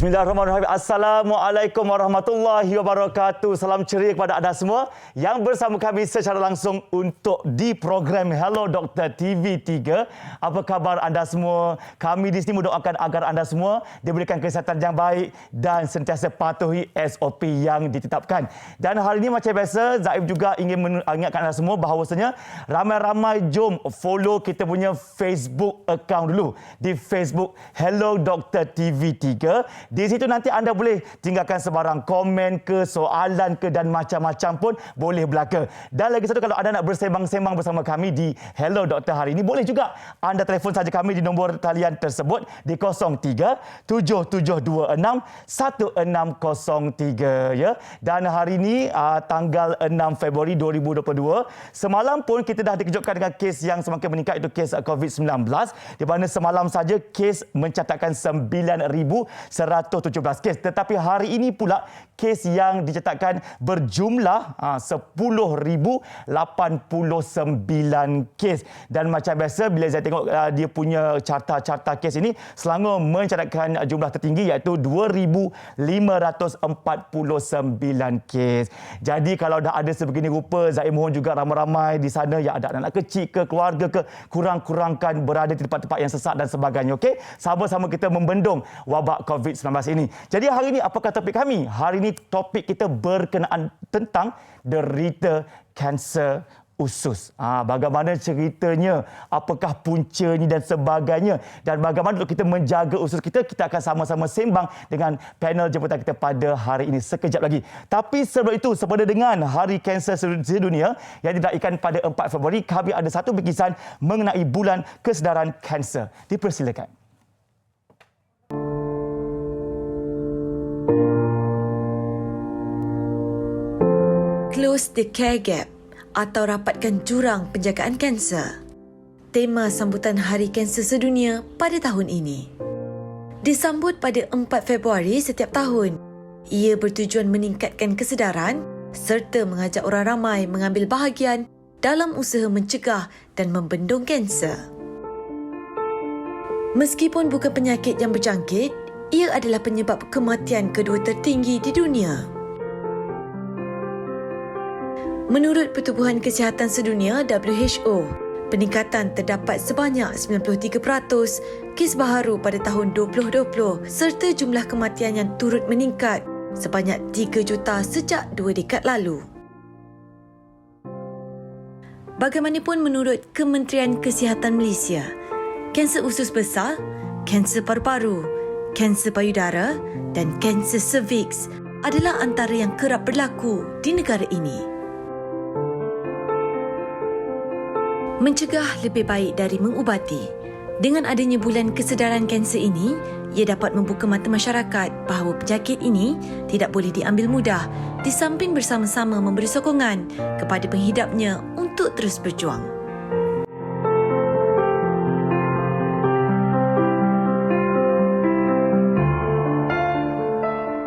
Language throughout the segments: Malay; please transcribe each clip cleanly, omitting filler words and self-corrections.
Bismillahirrahmanirrahim. Assalamualaikum warahmatullahi wabarakatuh. Salam ceria kepada anda semua yang bersama kami secara langsung untuk di program Hello Doktor TV3. Apa khabar anda semua? Kami di sini mendoakan agar anda semua diberikan kesihatan yang baik dan sentiasa patuhi SOP yang ditetapkan. Dan hari ini macam biasa, Zaib juga ingin mengingatkan anda semua bahawasanya ramai-ramai jom follow kita punya Facebook account dulu. Di Facebook Hello Doktor TV3. Di situ nanti anda boleh tinggalkan sebarang komen ke, soalan ke dan macam-macam pun boleh belaka. Dan lagi satu, kalau anda nak bersembang-sembang bersama kami di Hello Doktor hari ini, boleh juga anda telefon saja kami di nombor talian tersebut di 03-7726-1603 ya. Dan hari ini tanggal 6 Februari 2022, semalam pun kita dah dikejutkan dengan kes yang semakin meningkat, itu kes COVID-19, di mana semalam saja kes mencatatkan 9,117 kes. Tetapi hari ini pula kes yang dicatatkan berjumlah 10,089 kes. Dan macam biasa, bila saya tengok dia punya carta-carta kes ini, Selangor mencatatkan jumlah tertinggi iaitu 2,549 kes. Jadi kalau dah ada sebegini rupa, saya mohon juga ramai-ramai di sana yang ada anak kecil ke, keluarga ke, kurang-kurangkan berada di tempat-tempat yang sesak dan sebagainya. Okey, sama-sama kita membendung wabak COVID-19 ini. Jadi hari ini apakah topik kami? Hari ini topik kita berkenaan tentang derita kanser usus. Bagaimana ceritanya, apakah puncanya dan sebagainya, dan bagaimana untuk kita menjaga usus kita. Kita akan sama-sama sembang dengan panel jemputan kita pada hari ini sekejap lagi. Tapi sebelum itu, sepada dengan Hari Kanser Sedunia yang diraihkan pada 4 Februari, kami ada satu bingkisan mengenai Bulan Kesedaran Kanser. Dipersilakan. Close the Care Gap atau rapatkan jurang penjagaan kanser. Tema sambutan Hari Kanser Sedunia pada tahun ini. Disambut pada 4 Februari setiap tahun, ia bertujuan meningkatkan kesedaran serta mengajak orang ramai mengambil bahagian dalam usaha mencegah dan membendung kanser. Meskipun bukan penyakit yang berjangkit, ia adalah penyebab kematian kedua tertinggi di dunia. Menurut Pertubuhan Kesihatan Sedunia (WHO), peningkatan terdapat sebanyak 93% kes baharu pada tahun 2020 serta jumlah kematian yang turut meningkat sebanyak 3 juta sejak 2 dekad lalu. Bagaimanapun, menurut Kementerian Kesihatan Malaysia, kanser usus besar, kanser paru-paru, kanser payudara dan kanser cervix adalah antara yang kerap berlaku di negara ini. Mencegah lebih baik dari mengubati. Dengan adanya Bulan Kesedaran Kanser ini, ia dapat membuka mata masyarakat bahawa penyakit ini tidak boleh diambil mudah, di samping bersama-sama memberi sokongan kepada penghidapnya untuk terus berjuang.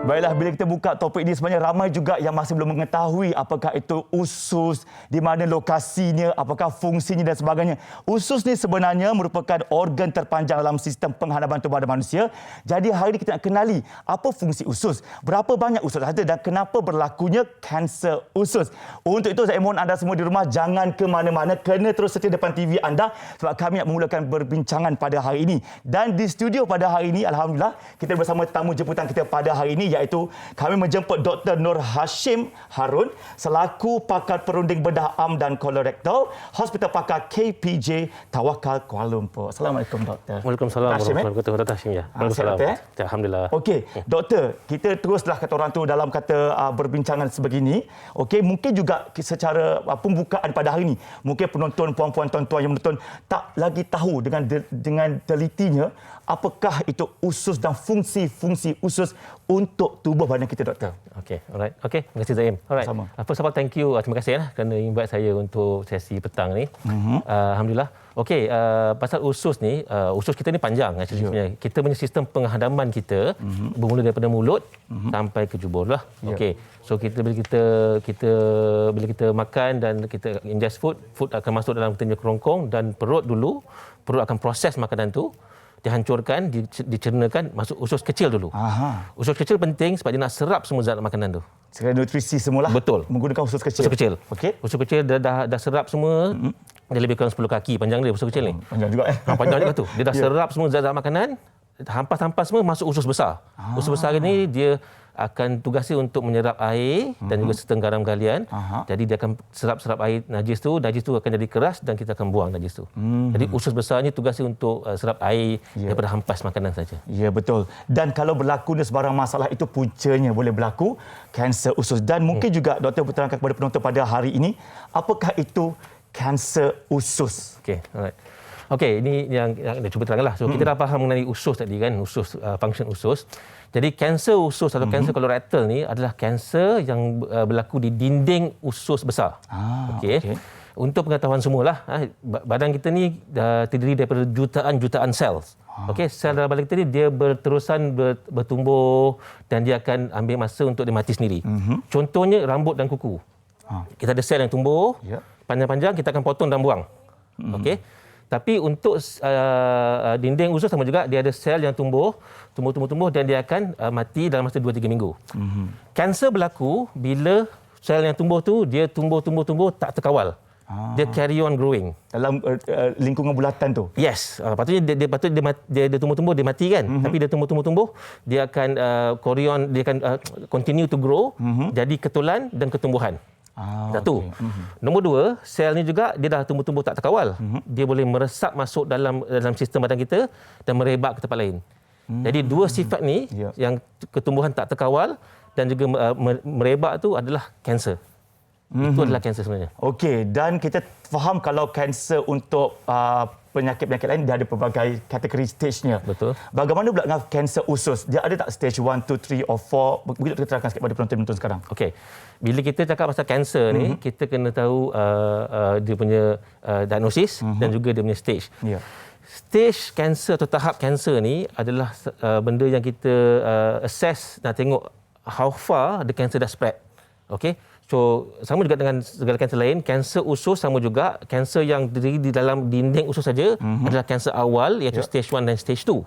Baiklah, bila kita buka topik ini, sebenarnya ramai juga yang masih belum mengetahui apakah itu usus, di mana lokasinya, apakah fungsinya dan sebagainya. Usus ni sebenarnya merupakan organ terpanjang dalam sistem penghadapan tubuh manusia. Jadi hari ini kita nak kenali apa fungsi usus, berapa banyak usus ada dan kenapa berlakunya kanser usus. Untuk itu saya mohon anda semua di rumah jangan ke mana-mana, kena terus setia depan TV anda sebab kami nak memulakan perbincangan pada hari ini. Dan di studio pada hari ini, alhamdulillah, kita bersama tetamu jemputan kita pada hari ini, iaitu kami menjemput Dr. Nur Hashim Harun selaku pakar perunding bedah am dan kolorektal Hospital Pakar KPJ Tawakal Kuala Lumpur. Assalamualaikum Doktor. Waalaikumsalam warahmatullahi wabarakatuh. Waalaikumsalam. Alhamdulillah. Okey, Doktor, kita teruslah kata orang tu dalam kata berbincangan sebegini. Okey, mungkin juga secara pembukaan pada hari ini, mungkin penonton, puan-puan, tuan-tuan yang menonton tak lagi tahu dengan telitinya apakah itu usus dan fungsi-fungsi usus untuk tubuh badan kita, Doktor. Okey, alright. Okey, terima kasih Zaim. Alright. First of all, thank you. Terima kasih kerana invite saya untuk sesi petang ni. Alhamdulillah. Okey, pasal usus ni, usus kita ni panjang sebenarnya. Kita punya sistem penghadaman kita bermula daripada mulut sampai ke jubur lah. Okey. So bila kita makan dan kita ingest food akan masuk dalam kita punya kerongkong dan perut dulu. Perut akan proses makanan tu. dihancurkan, dicernakan masuk usus kecil dulu. Usus kecil penting sebab dia nak serap semua zat makanan tu. Segala nutrisi semualah. Betul. Menggunakan usus kecil. Usus kecil. Okey. Usus kecil dah serap semua. Dia lebih kurang 10 kaki panjang dia usus kecil ni. Panjang juga Panjang juga tu. Dia dah serap semua zat-zat makanan. Hampas-hampas semua masuk usus besar. Usus besar ni dia akan tugasnya untuk menyerap air dan juga serta garam galian. Jadi dia akan serap air najis tu akan jadi keras dan kita akan buang najis tu. Jadi usus besar ni tugasnya untuk serap air daripada hampas makanan saja. Ya, betul. Dan kalau berlaku sebarang masalah itu puncanya boleh berlaku kanser usus. Dan mungkin juga doktor berterangkan kepada penonton pada hari ini, apakah itu kanser usus? Okey, alright. Okey, ini yang cuba terangkanlah. So kita dah faham mengenai usus tadi kan, usus, function usus. Jadi kanser usus atau kanser kolorektal ni adalah kanser yang berlaku di dinding usus besar. Okey. Untuk pengetahuan semualah, badan kita ni terdiri daripada jutaan-jutaan sel. Okey, sel dalam badan kita ni dia berterusan bertumbuh dan dia akan ambil masa untuk dia mati sendiri. Contohnya rambut dan kuku. Kita ada sel yang tumbuh, panjang-panjang kita akan potong dan buang. Okey. Tapi untuk dinding usus sama juga, dia ada sel yang tumbuh dan dia akan mati dalam masa 2-3 minggu. Kanser berlaku bila sel yang tumbuh tu dia tumbuh tak terkawal. Dia carry on growing Dalam lingkungan bulatan tu. Yes, patutnya dia tumbuh dia mati kan. Tapi dia tumbuh dia akan continue to grow, jadi ketulan dan ketumbuhan. Satu. Nombor dua, sel ni juga dia dah tumbuh tak terkawal. Dia boleh meresap masuk dalam sistem badan kita dan merebak ke tempat lain. Jadi dua sifat ni yang ketumbuhan tak terkawal dan juga merebak tu adalah kanser. Itu adalah kanser sebenarnya. Okey, dan kita faham kalau kanser untuk penyakit-penyakit lain dia ada pelbagai kategori stage-nya. Betul. Bagaimana pula dengan kanser usus? Dia ada tak stage 1, 2, 3 or 4? Mungkin kita terangkan sikit kepada penonton-penonton sekarang. Okey. Bila kita cakap pasal kanser ni, kita kena tahu dia punya diagnosis dan juga dia punya stage. Stage kanser atau tahap kanser ni adalah benda yang kita assess nak tengok how far the cancer dah spread. Okey. So, sama juga dengan segala kanser lain, kanser usus sama juga. Kanser yang berdiri di dalam dinding usus saja adalah kanser awal, iaitu stage 1 dan stage 2.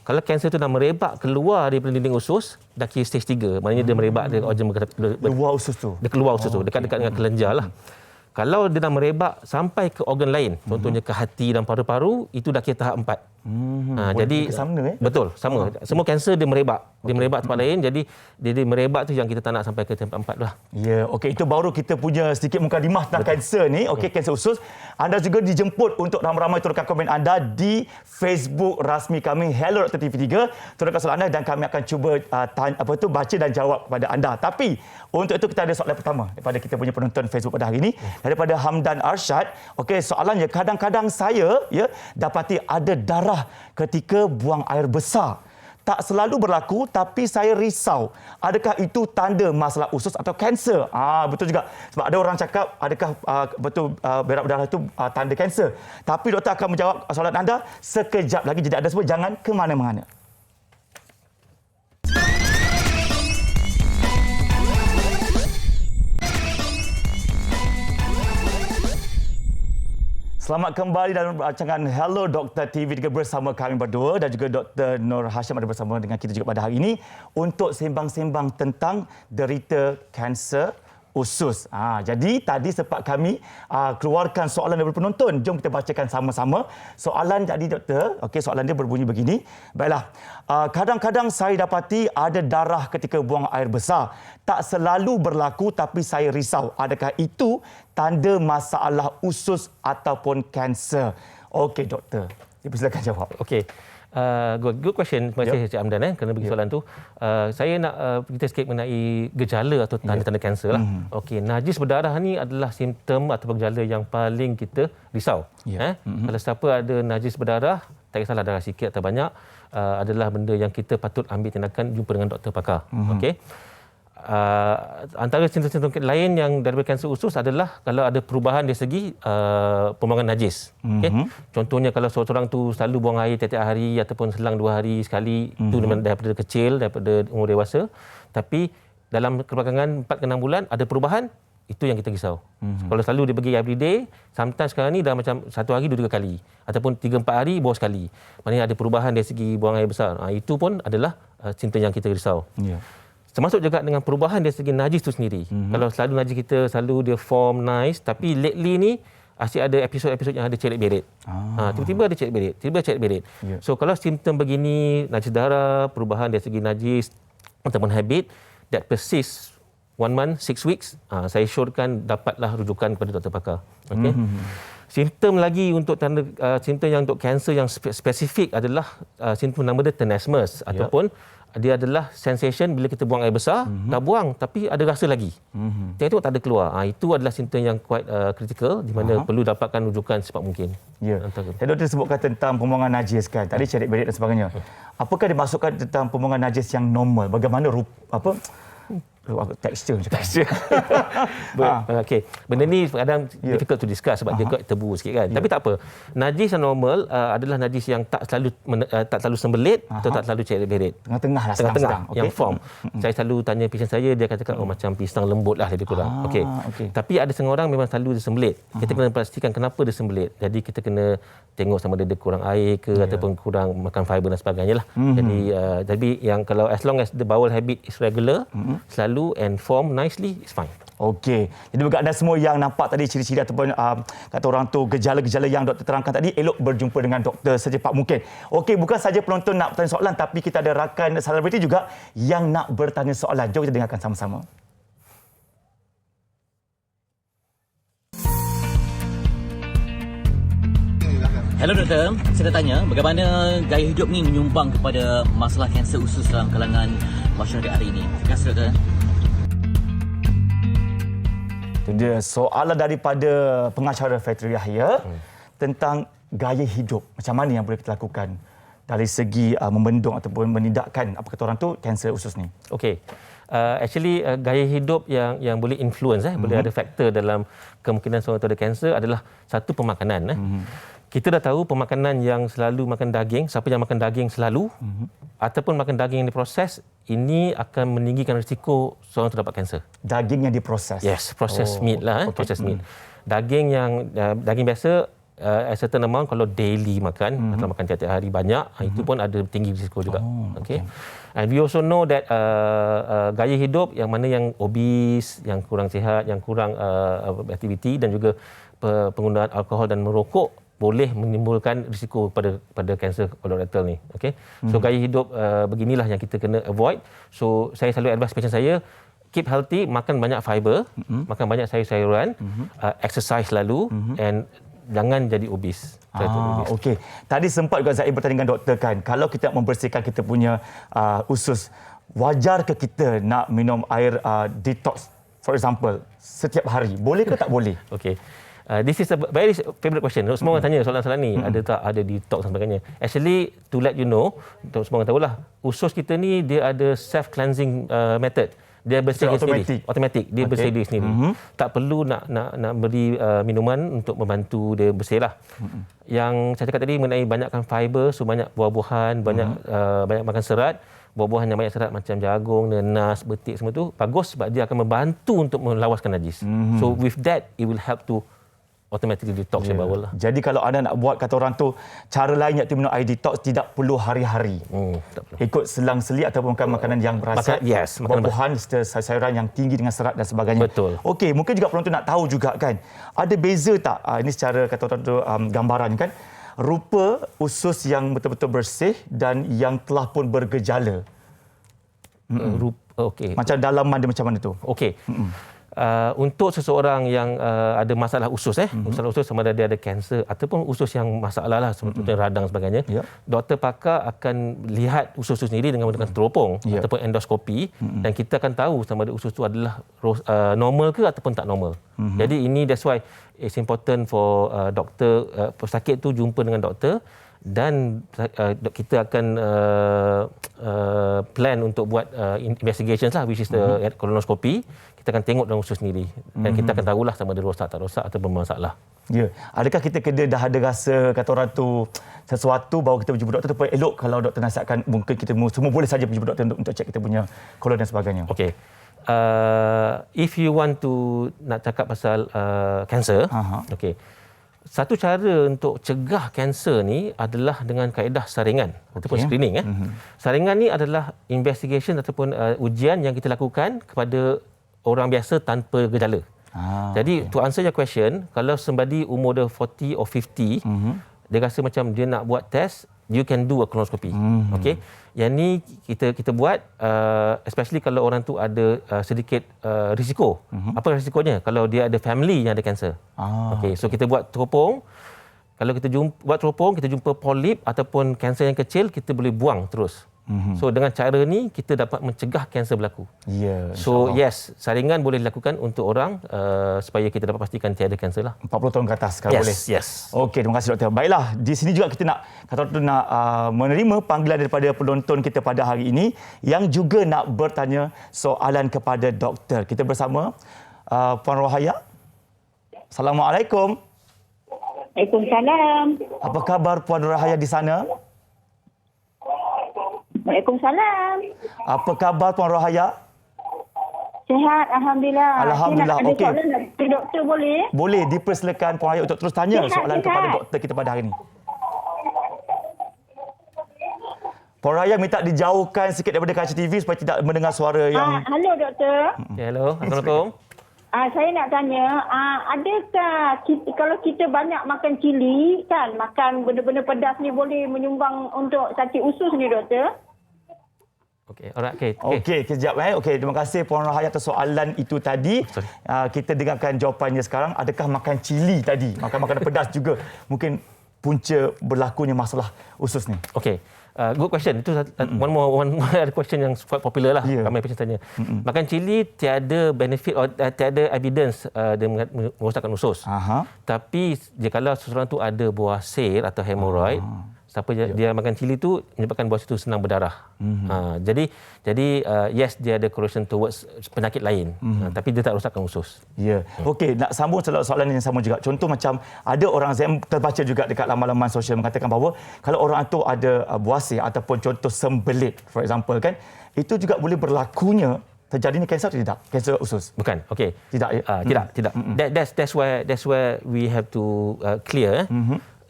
Kalau kanser itu dah merebak keluar daripada dinding usus, dah kira stage 3. Maknanya dia merebak dari organ keluar usus tu. Dia keluar usus tu, dekat-dekat dengan kelenjar lah. Kalau dia dah merebak sampai ke organ lain, contohnya ke hati dan paru-paru, itu dah kira tahap 4. Jadi sama, betul, sama. Semua kanser dia merebak. Dia merebak tempat lain, jadi dia merebak tu yang kita tak nak sampai ke tempat 4 lah. Ya, okey, itu baru kita punya sedikit mukadimah tentang kanser ni. Okey, kanser usus. Anda juga dijemput untuk ramai-ramai turunkan komen anda di Facebook rasmi kami Hello Dr. TV3. Turunkan soalan anda dan kami akan cuba baca dan jawab kepada anda. Tapi untuk itu kita ada soalan pertama daripada kita punya penonton Facebook pada hari ini, daripada Hamdan Arsyad. Okey, soalannya, kadang-kadang saya dapati ada darah ketika buang air besar. Tak selalu berlaku tapi saya risau. Adakah itu tanda masalah usus atau kanser? Betul juga. Sebab ada orang cakap adakah betul berak berdarah itu tanda kanser. Tapi doktor akan menjawab soalan anda sekejap lagi. Jadi anda semua jangan ke mana-mana. Selamat kembali dalam rancangan Hello Dr. TV3 bersama kami berdua dan juga Dr. Nur Hashim ada bersama dengan kita juga pada hari ini untuk sembang-sembang tentang derita kanser usus. Jadi tadi sempat kami keluarkan soalan daripada penonton. Jom kita bacakan sama-sama. Soalan tadi doktor, okey, soalan dia berbunyi begini. Baiklah. Kadang-kadang saya dapati ada darah ketika buang air besar. Tak selalu berlaku tapi saya risau. Adakah itu tanda masalah usus ataupun kanser? Okey doktor. Silakan jawab. Okey. Good question. Terima kasih Cik Hamdan kerana bagi soalan tu. Saya nak kita sikit mengenai gejala atau tanda-tanda kanser lah. Okey, najis berdarah ni adalah simptom atau gejala yang paling kita risau. Kalau siapa ada najis berdarah, tak kisahlah darah sikit atau banyak, adalah benda yang kita patut ambil tindakan, jumpa dengan doktor pakar. Okey. Antara simptom-simptom lain yang daripada kanser usus adalah kalau ada perubahan dari segi pembuangan najis. Okay? Contohnya kalau seorang tu selalu buang air tiap-tiap hari ataupun selang 2 hari sekali, itu daripada kecil, daripada umur dewasa. Tapi dalam kebelakangan 4 ke 6 bulan ada perubahan, Itu yang kita risau. Kalau selalu dia pergi everyday, sometimes sekarang ni dah macam satu hari 2-3 kali. Ataupun 3-4 hari baru sekali. Maknanya ada perubahan dari segi buang air besar. Itu pun adalah simptom yang kita risau. Ya. Termasuk juga dengan perubahan dari segi najis itu sendiri. Kalau selalu najis kita selalu dia form nice, tapi lately ni asyik ada episod-episod yang ada celik berit. Tiba-tiba ada celik berit, tiba-tiba celik berit. Ya. So kalau simptom begini, najis darah, perubahan dari segi najis ataupun habit that persists 1 month, 6 weeks, saya syorkan dapatlah rujukan kepada doktor pakar. Okey. Simptom lagi untuk tanda simptom yang untuk kanser yang spesifik adalah simptom nama dia tenesmus ataupun dia adalah sensation bila kita buang air besar, dah buang tapi ada rasa lagi. Tengok tak ada keluar. Itu adalah simptom yang quite critical di mana perlu dapatkan rujukan secepat mungkin. Ya. Tadi doktor sebutkan tentang pembuangan najis kan. Tadi celik berit dan sebagainya. Apakah dimaksudkan tentang pembuangan najis yang normal? Bagaimana tekstur macam Okey. Benda ni kadang difficult to discuss sebab dia quite tabu sikit kan. Tapi tak apa. Najis yang normal adalah najis yang tak selalu sembelit atau tak selalu celik berit. Tengah-tengah lah, tengah-tengah okay. yang form. Saya selalu tanya pasien saya, dia katakan macam pisang lembut lah lebih kurang. Okey. Tapi ada setengah orang memang selalu dia sembelit. Kita kena pastikan kenapa dia sembelit. Jadi kita kena tengok sama dia kurang air ke ataupun kurang makan fiber dan sebagainya lah. Jadi yang kalau as long as the bowel habit is regular, selalu and form nicely, it's fine. Okey. Jadi bagi anda semua yang nampak tadi ciri-ciri ataupun kata orang tu gejala-gejala yang doktor terangkan tadi, elok berjumpa dengan doktor secepat mungkin. Okey, bukan saja penonton nak bertanya soalan, tapi kita ada rakan selebriti juga yang nak bertanya soalan. Jom kita dengarkan sama-sama. Hello doktor, saya nak tanya bagaimana gaya hidup ni menyumbang kepada masalah kanser usus dalam kalangan masyarakat hari ini. Terima kasih doktor. Itu dia soalan daripada pengacara Fatri Yahya tentang gaya hidup. Macam mana yang boleh kita lakukan dari segi membendung ataupun menidakkan apa kata orang tu kanser usus ni. Okey. Actually gaya hidup yang boleh influence boleh ada faktor dalam kemungkinan seorang tu ada kanser adalah satu pemakanan. Kita dah tahu pemakanan yang selalu makan daging, siapa yang makan daging selalu ataupun makan daging yang diproses, ini akan meninggikan risiko seorang tu dapat kanser. Daging yang diproses. Yes, processed meat lah. Processed meat. Daging yang daging biasa a certain amount kalau daily makan atau makan tiap-tiap hari banyak, itu pun ada tinggi risiko juga. Okay. And we also know that gaya hidup yang mana yang obese, yang kurang sihat, yang kurang aktiviti dan juga penggunaan alkohol dan merokok boleh menimbulkan risiko pada kanser kolorektal ni. Okay? So gaya hidup beginilah yang kita kena avoid. So saya selalu advise pasien saya, keep healthy, makan banyak fiber, makan banyak sayur-sayuran, exercise selalu and jangan jadi obese. Okey. Tadi sempat juga Zaid bertanya dengan doktor kan, kalau kita nak membersihkan kita punya usus, wajar ke kita nak minum air detox for example setiap hari? Boleh ke tak boleh? Okey. This is a very favorite question. Semua orang tanya soalan-soalan ni, ada tak ada detox dan sebagainya. Actually, to let you know, untuk semua orang tahulah, usus kita ni dia ada self cleansing method. Dia bersih sendiri, automatic. Dia bersih diri sendiri. Tak perlu nak beri minuman untuk membantu dia bersihlah. Yang saya cakap tadi mengenai banyakkan fiber, so banyak buah-buahan, banyak makan serat. Buah-buahan yang banyak serat macam jagung, nanas, betik semua tu bagus sebab dia akan membantu untuk melawaskan najis. So with that it will help to automatically detox your bowel lah. Jadi kalau anda nak buat kata orang tu cara lain iaitu minum air detox, tidak perlu hari-hari. Tak perlu. Ikut selang-selit ataupun makan makanan yang berasat, buah-buahan, sayuran yang tinggi dengan serat dan sebagainya. Betul. Okey, mungkin juga penonton nak tahu juga kan, ada beza tak ini secara kata orang tu gambaran kan, rupa usus yang betul-betul bersih dan yang telah pun bergejala. Okey. Macam dalaman dia macam mana tu? Okey. Untuk seseorang yang ada masalah usus, masalah usus sama ada dia ada kanser ataupun usus yang masalah lah seperti radang sebagainya, doktor pakar akan lihat usus itu sendiri dengan menggunakan teropong ataupun endoskopi dan kita akan tahu sama ada usus itu adalah normal ke ataupun tak normal. Jadi ini that's why it's important for doktor pesakit tu jumpa dengan doktor dan kita akan plan untuk buat investigations lah, which is the colonoscopy. Kita akan tengok dalam usus sendiri dan kita akan tahulah sama ada rosak tak rosak atau bermasalah. Ya. Adakah kita kena dah ada rasa kata orang tu sesuatu baru kita pergi jumpa doktor, ataupun elok kalau doktor nasihatkan mungkin kita semua boleh saja pergi jumpa doktor untuk cek kita punya kolon dan sebagainya? Okey. if you want to nak cakap pasal kanser, okey. Satu cara untuk cegah kanser ni adalah dengan kaedah saringan ataupun screening. Saringan ni adalah investigation ataupun ujian yang kita lakukan kepada orang biasa tanpa gejala. Jadi to answer your question, kalau somebody umur dia 40 or 50, dia rasa macam dia nak buat test, you can do a colonoscopy. Okey. Yang ni kita buat especially kalau orang tu ada sedikit risiko. Apa risikonya? Kalau dia ada family yang ada kanser. Okey, so kita buat teropong. Kalau kita buat teropong, kita jumpa polip ataupun kanser yang kecil, kita boleh buang terus. So dengan cara ni kita dapat mencegah kanser berlaku. So yes, saringan boleh dilakukan untuk orang supaya kita dapat pastikan tiada kanser lah. 40 tahun ke atas kalau boleh. Yes. Okey, terima kasih doktor. Baiklah, di sini juga kita nak menerima panggilan daripada penonton kita pada hari ini yang juga nak bertanya soalan kepada doktor. Kita bersama Puan Rohaya. Assalamualaikum. Waalaikumsalam. Apa khabar Puan Rohaya di sana? Waalaikumsalam. Apa khabar Puan Rohaya? Sihat, Alhamdulillah. Alhamdulillah, okey. okey. Soalan dari doktor boleh? Boleh dipersilakan Puan Rohaya untuk terus tanya soalan kepada doktor kita pada hari ini. Puan Rohaya minta dijauhkan sikit daripada kaca TV supaya tidak mendengar suara yang... Halo doktor. Hello, Assalamualaikum. Saya nak tanya, adakah kalau kita banyak makan cili, kan, makan benda-benda pedas ni boleh menyumbang untuk sakit usus ni doktor? Okey, alright. Okey, kejap Okey, terima kasih Puan Rohaya atas soalan itu tadi. Kita dengarkan jawapannya sekarang. Adakah makan cili tadi, makan makanan pedas juga mungkin punca berlakunya masalah usus ni? Okey. Good question. Itu one more question yang quite popular lah. Ramai patient tanya. Makan cili tiada benefit atau tiada evidence dia merosakkan usus. Tapi jikalau seseorang tu ada buasir atau hemorrhoid, siapa dia makan cili tu menyebabkan buasir tu senang berdarah. Jadi yes, dia ada correlation towards penyakit lain. Tapi dia tak rosakkan usus. Okey, nak sambung soalan yang sama juga. Contoh macam ada orang saya terbaca juga dekat laman-laman sosial mengatakan bahawa kalau orang itu ada buasir ataupun contoh sembelit for example kan, itu juga boleh berlakunya terjadinya kanser atau tidak? Kanser usus. Bukan. Okey. Tidak. Tidak. That's where we have to clear.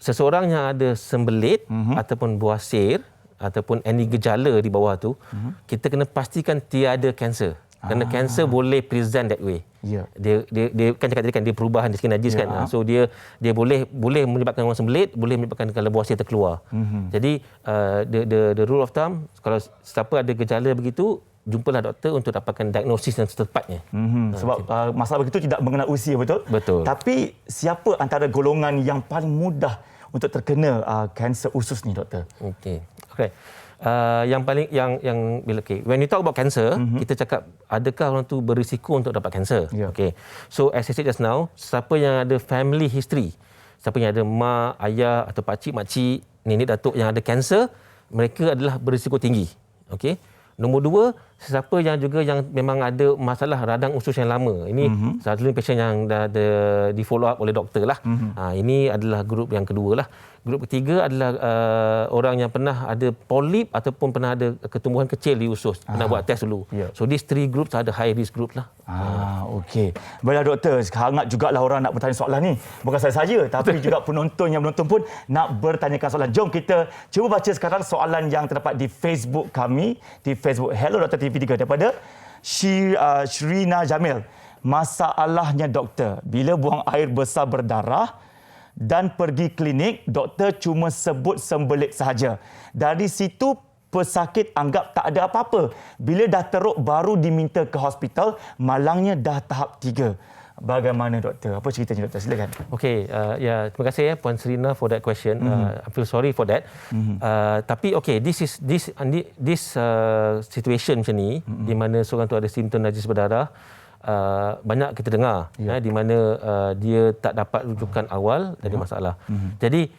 Seseorang yang ada sembelit ataupun buasir ataupun any gejala di bawah tu, kita kena pastikan tiada kanser. Kerana kanser boleh present that way. Dia kan cakap tadi kan dia perubahan di skin najis kan. So dia boleh menyebabkan orang sembelit, boleh menyebabkan kalau buasir terkeluar. Jadi the rule of thumb, kalau siapa ada gejala begitu, jumpalah doktor untuk dapatkan diagnosis yang setepatnya. Sebab masalah begitu tidak mengenal usia, betul? Betul. Tapi siapa antara golongan yang paling mudah untuk terkena kanser usus ni, doktor? Okey. When you talk about cancer, kita cakap adakah orang tu berisiko untuk dapat kanser? Okey. So as I said just now, siapa yang ada family history, siapa yang ada mak, ayah atau pakcik, makcik, nenek datuk yang ada kanser, mereka adalah berisiko tinggi. Okey. Nombor dua, sesiapa yang memang ada masalah radang usus yang lama. Ini satu pasien yang dah di follow up oleh doktor lah. Ini adalah grup yang kedua lah. Grup ketiga adalah orang yang pernah ada polip ataupun pernah ada ketumbuhan kecil di usus. Pernah buat test dulu. So these three groups ada high risk group lah. Okey. Baiklah doktor, hangat jugalah orang nak bertanya soalan ni. Bukan saja tapi juga penonton yang menonton pun nak bertanyakan soalan. Jom kita cuba baca sekarang soalan yang terdapat di Facebook kami, di Facebook Hello Dr. TV3 daripada Shrina Jamil. Masalahnya doktor, bila buang air besar berdarah dan pergi klinik, doktor cuma sebut sembelit sahaja. Dari situ pesakit anggap tak ada apa-apa. Bila dah teruk baru diminta ke hospital, malangnya dah tahap 3. Bagaimana doktor? Apa ceritanya doktor? Silakan. Okey, terima kasih Puan Serina for that question. I feel sorry for that. Tapi this situation macam ni, di mana seorang tu ada simptom najis berdarah, banyak kita dengar di mana dia tak dapat rujukan awal dari masalah. Jadi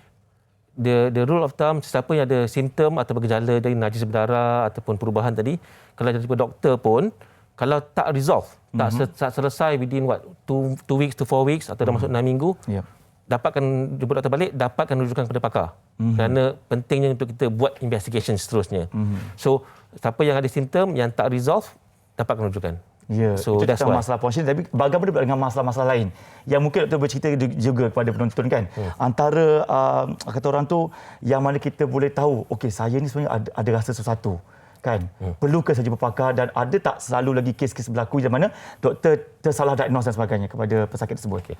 the rule of thumb, sesiapa yang ada simptom atau bergejala dari najis berdarah ataupun perubahan tadi, kalau jumpa doktor pun, kalau tak resolve, tak selesai within 2 weeks to 4 weeks atau dah masuk 6 minggu, dapatkan jumpa doktor balik, dapatkan rujukan kepada pakar. Kerana pentingnya untuk kita buat investigation seterusnya. So siapa yang ada simptom yang tak resolve, dapatkan rujukan. Ya, So itu that's tentang why. masalah portion, tapi bagaimana pula dengan masalah-masalah lain yang mungkin doktor bercerita juga kepada penonton kan. Antara kata orang tu yang mana kita boleh tahu, okey saya ni sebenarnya ada rasa sesuatu kan. Perlukah saya jumpa pakar dan ada tak selalu lagi kes-kes berlaku di mana doktor tersalah diagnose dan sebagainya kepada pesakit tersebut. Okay.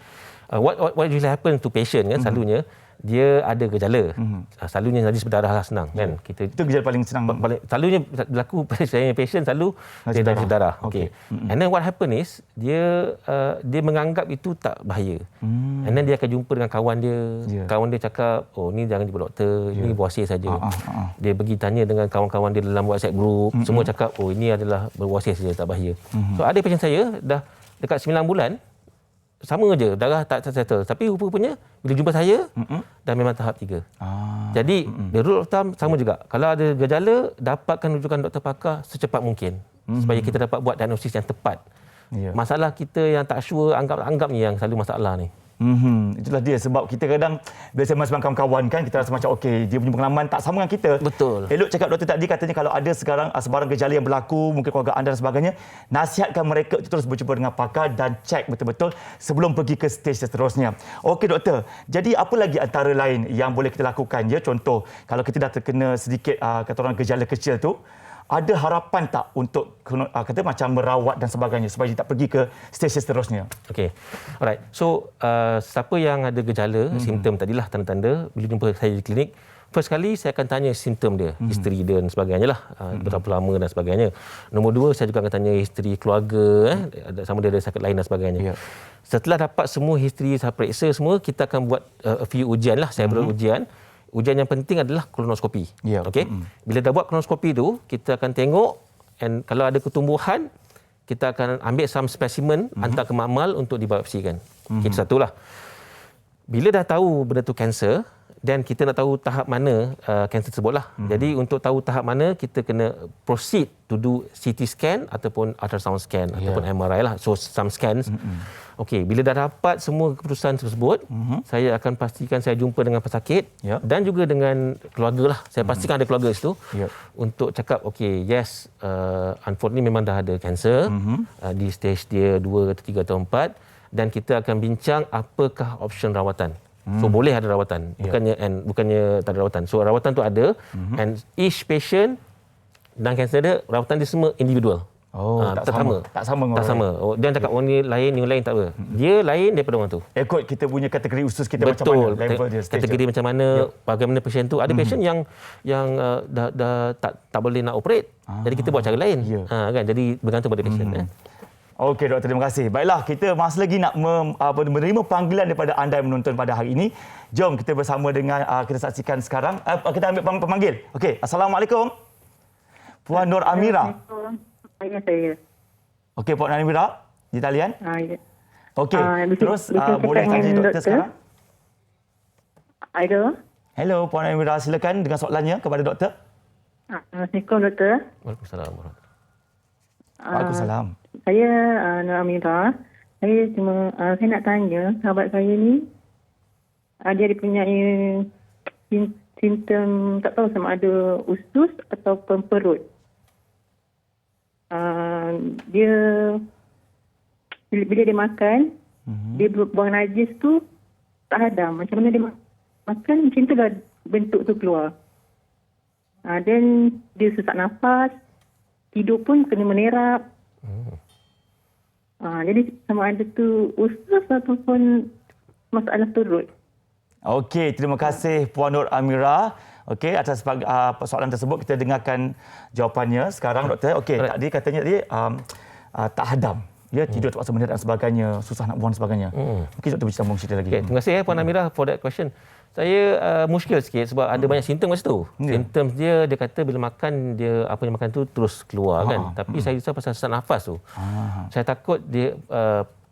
What usually happen to patient kan selalunya dia ada gejala. Selalunya najis berdarah lah, senang kan. Kita Itu gejala paling senang. selalunya berlaku pada saya patient selalu dia najis berdarah. Okey. And then what happen is dia menganggap itu tak bahaya. And then dia akan jumpa dengan kawan dia. Kawan dia cakap, "Oh ni jangan jumpa doktor, ini berwasir saja." Dia pergi tanya dengan kawan-kawan dia dalam WhatsApp group, semua cakap, "Oh ini adalah berwasir saja, tak bahaya." So ada patient saya dah dekat 9 bulan sama je, darah tak settle. Tapi rupanya bila jumpa saya, dah memang tahap 3. Jadi, the rule of thumb sama juga. Kalau ada gejala, dapatkan rujukan doktor pakar secepat mungkin. Supaya kita dapat buat diagnosis yang tepat. Masalah kita yang tak sure, anggap ni yang selalu masalah ni. Itulah dia sebab kita kadang biasa masuk kawan-kawan kan kita rasa macam okey dia punya pengalaman tak sama dengan kita. Betul. Elok cakap doktor tadi katanya kalau ada sekarang sebarang gejala yang berlaku mungkin keluarga anda dan sebagainya, nasihatkan mereka terus berjumpa dengan pakar dan cek betul-betul sebelum pergi ke stage seterusnya. Okey doktor, jadi apa lagi antara lain yang boleh kita lakukan ya? Contoh kalau kita dah terkena sedikit kata orang gejala kecil tu, ada harapan tak untuk kata macam merawat dan sebagainya supaya dia tak pergi ke stage seterusnya? Okey. Alright. So, siapa yang ada gejala, simptom tadilah tanda-tanda bila jumpa saya di klinik, first kali saya akan tanya simptom dia, history dia dan sebagainya lah, berapa lama dan sebagainya. Nombor 2 saya juga akan tanya history keluarga, sama dia ada sakit lain dan sebagainya. Setelah dapat semua history, saya periksa semua, kita akan buat a few ujian lah, saya berujian. Ujian yang penting adalah kolonoskopi. Okey. Bila dah buat kolonoskopi tu, kita akan tengok and kalau ada ketumbuhan, kita akan ambil some specimen hantar ke makmal untuk dibiopsikan. Itu satulah. Bila dah tahu benda tu kanser dan kita nak tahu tahap mana kanser tersebut lah. Jadi untuk tahu tahap mana kita kena proceed to do CT scan ataupun ultrasound scan ataupun MRI lah. So some scans. Okey, bila dah dapat semua keputusan tersebut, saya akan pastikan saya jumpa dengan pesakit dan juga dengan keluarga lah. Saya pastikan ada keluarga di situ untuk cakap, okey, yes, unfortunately memang dah ada kanser di stage dia 2 atau 3 atau 4 dan kita akan bincang apakah option rawatan. So boleh ada rawatan, bukannya tak ada rawatan. So rawatan tu ada and each patient dan kanser dia, rawatan dia semua individual. Tak sama. Tak sama. Dia cakap orang ni lain tak apa. Dia lain daripada orang tu. Ikut kita punya kategori usus kita betul, macam mana, level dia, kategori macam mana, bagaimana pasien tu. Ada pasien yang dah tak boleh nak operate. Jadi kita buat cara lain. Kan? Jadi bergantung pada pasien. Okey doktor, terima kasih. Baiklah, kita masih lagi nak menerima panggilan daripada anda yang menonton pada hari ini. Jom kita bersama dengan kita saksikan sekarang. Kita ambil pemanggil. Okey, Assalamualaikum. Puan Nur Amira. Ya, saya. Okey, Puan Nur Amira di talian. Ya. Okey, terus boleh tanya doktor sekarang. Ada. Hello, Puan Nur Amira, silakan dengan soalannya kepada doktor. Assalamualaikum doktor. Waalaikumsalam. Waalaikumsalam. Saya Nur Amira. Saya nak tanya sahabat saya ni dia dipunyai simptom tak tahu sama ada usus ataupun perut. Dia bila dia makan, dia buang najis tu tak hadam. Macam mana dia makan, macam tu lah bentuk tu keluar. Dan dia sesak nafas, tidur pun kena menerap. Jadi sama ada tu usus ataupun masalah perut. Okey, terima kasih Puan Nur Amira. Okey, atas soalan tersebut kita dengarkan jawapannya sekarang doktor. Okey, tadi katanya dia tak hadam. Ya, tidur terpaksa menerap dan sebagainya, susah nak buang dan sebagainya. Mungkin doktor bisa sambung cerita lagi. Okay, terima kasih Puan Amira for that question. Saya muskil sikit sebab ada banyak simptom kat situ. Simptom dia kata bila makan dia apa yang makan tu terus keluar kan. Tapi saya risau pasal sesak nafas tu. Saya takut dia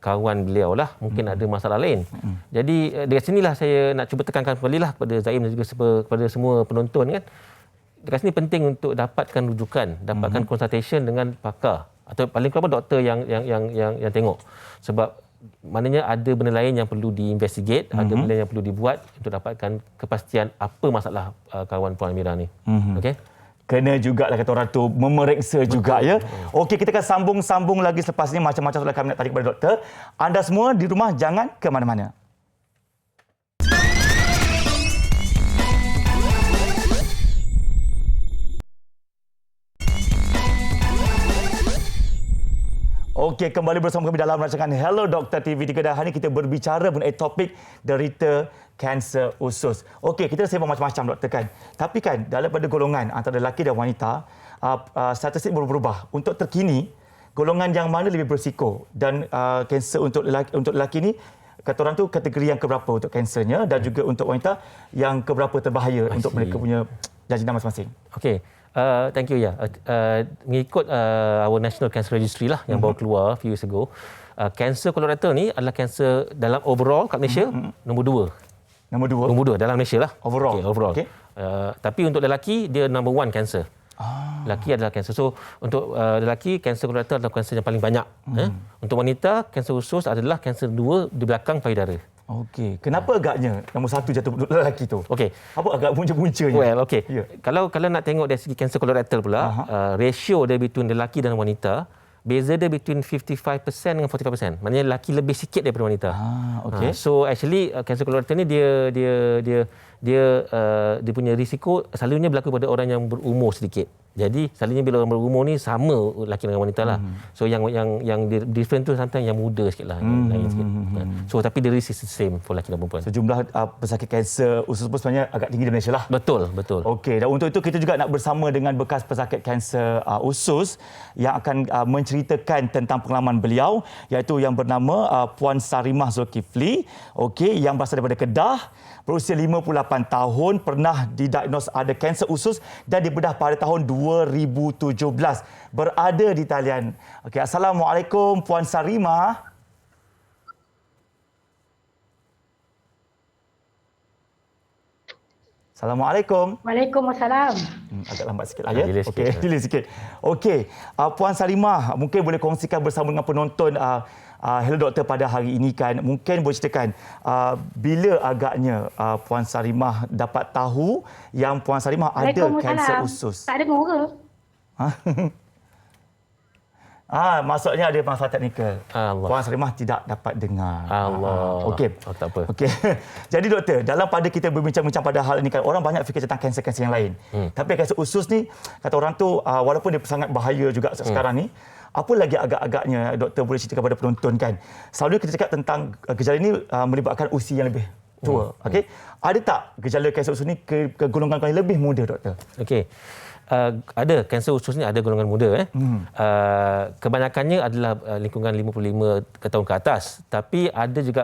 kawan beliau lah mungkin ada masalah lain. Jadi dekat sinilah saya nak cuba tekankan kembali lah kepada Zaim dan juga kepada semua penonton kan. Dekat sini penting untuk dapatkan rujukan, dapatkan consultation dengan pakar atau paling kurang doktor yang tengok. Sebab maknanya ada benda lain yang perlu diinvestigate, ada benda yang perlu dibuat untuk dapatkan kepastian apa masalah kawan Puan Amira ni. Okey. kena jugalah kata orang tu memeriksa juga ya. Okey, kita akan sambung lagi selepas ni macam-macam soalan kami nak tanya kepada doktor. Anda semua di rumah jangan ke mana-mana. Okey, kembali bersama kami dalam rancangan Hello Dr. TV3 dan hari ini kita berbicara mengenai topik derita kanser usus. Okey, kita sembang macam-macam doktor kan. Tapi kan daripada golongan antara lelaki dan wanita, statistik berubah. Untuk terkini, golongan yang mana lebih berisiko dan kanser untuk lelaki ni kata orang tu kategori yang keberapa untuk kansernya dan juga untuk wanita yang keberapa terbahaya untuk mereka punya jangkitan masing-masing. Okey. Thank you ya. Mengikut our National Cancer Registry lah yang baru keluar few years ago, kanser kolorektal ni adalah kanser dalam overall kat Malaysia nombor 2. Nombor 2 dalam Malaysia lah. Overall. Okay, overall. Okay. Tapi untuk lelaki dia number 1 kanser. Lelaki adalah kanser. So untuk lelaki kanser kolorektal adalah kanser yang paling banyak. Untuk wanita kanser usus adalah kanser 2 di belakang payudara. Okey, kenapa agaknya nombor 1 jatuh lelaki tu? Okey. Apa agak punca-puncanya? Well, okey. Yeah. Kalau nak tengok dari segi kanser kolorektal pula, ratio dia between lelaki dan wanita, beza dia between 55% dengan 45%. Maknanya lelaki lebih sikit daripada wanita. Okey. So actually kanser kolorektal ni dia punya risiko selalunya berlaku pada orang yang berumur sedikit. Jadi selalunya bila orang berumur ni sama lelaki dengan wanita lah. So yang different tu sometimes yang muda sikit lah, yang lain sikit. So tapi the risk is the same for lelaki dan perempuan. So jumlah pesakit kanser usus pun sebenarnya agak tinggi di Malaysia lah. Betul. Okey, dan untuk itu kita juga nak bersama dengan bekas pesakit kanser usus yang akan menceritakan tentang pengalaman beliau, iaitu yang bernama Puan Sarimah Zulkifli, okey, yang berasal daripada Kedah, berusia 58 tahun, pernah didiagnos ada kanser usus dan dibedah pada tahun 2017. Berada di talian. Okey, Assalamualaikum Puan Sarimah. Assalamualaikum. Waalaikumsalam. Agak lambat sikit lah ya. Delay sikit. Okey, Puan Sarimah, mungkin boleh kongsikan bersama dengan penonton Hello Doktor pada hari ini kan. Mungkin boleh ceritakan bila agaknya Puan Sarimah dapat tahu yang Puan Sarimah ada kanser usus. Tak dengar ke? Maksudnya ada masalah teknikal. Allah. Puan Sarimah tidak dapat dengar. Allah. Okey. Tak apa. Okey. Jadi doktor, dalam pada kita berbincang-bincang pada hal ini kan orang banyak fikir tentang kanser-kanser yang lain. Tapi kanser usus ni kata orang tu walaupun dia sangat bahaya juga sekarang ni, apa lagi agak-agaknya doktor boleh ceritakan kepada penonton kan? Selalunya kita cakap tentang gejala ini melibatkan usia yang lebih tua. Okey. Ada tak gejala kanser usus ni ke golongan yang lebih muda doktor? Okey. Ada kanser usus ni ada golongan muda. Kebanyakannya adalah lingkungan 55 tahun ke atas. Tapi ada juga